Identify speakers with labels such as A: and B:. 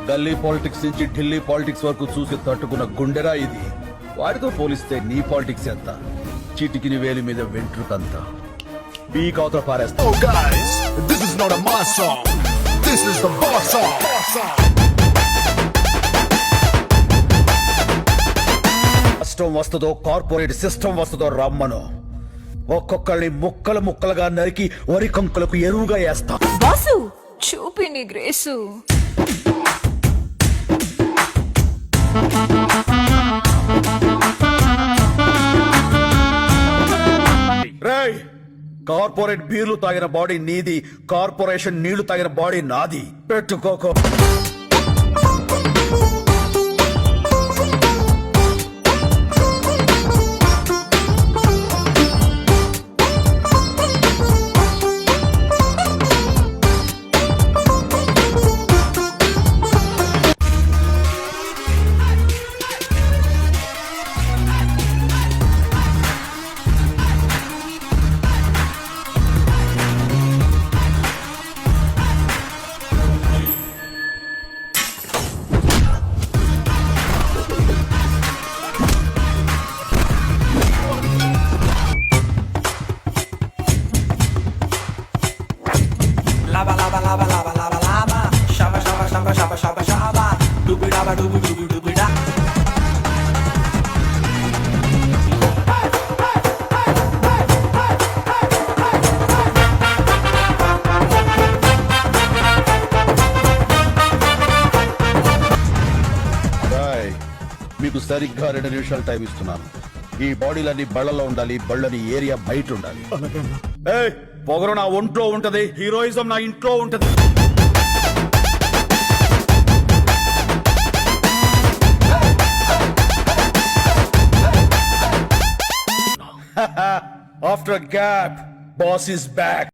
A: గల్లీ పాలిటిక్స్ నుంచి ఢిల్లీ పాలిటిక్స్ వరకు చూసి తట్టుకున్న గుండెరా ఇది. వాడితో పోలిస్తే నీ పాలిటిక్స్ ఎంత? చిటికిని వేలి మీద వెంట్రుకంతా పీక్ అవతల పారేస్తా.
B: Oh guys, this is not a mass song. This is the boss song.
A: కష్టం వస్తుందో కార్పొరేట్ సిస్టమ్ వస్తుందో రమ్మను. ఒక్కొక్కళ్ళని ముక్కలు ముక్కలుగా నరికి వరి కంకులకు ఎరువుగా వేస్తా.
C: బాసు చూపి నీ గ్రేసు.
A: రేయ్, కార్పొరేట్ బీర్లు తాగిన బాడీ నీది, కార్పొరేషన్ నీళ్లు తాగిన బాడీ నాది. పెట్టుకోకో.
D: Lava lava lava lava lava lava shaba shaba shaba shaba shaba shaba dubi daba dubi dubi dubi da.
A: Roy, మీకు సరిగ్గా 2 నిమిషాలు టైం ఇస్తున్నాను. ఈ బాడీలన్నీ బళ్ళలో ఉండాలి, బళ్ళని ఏరియా బయట ఉండాలి. ఏయ్, పొగరు నా ఒంట్లో ఉంటది, హీరోయిజం నా ఇంట్లో ఉంటది. After gap boss is back.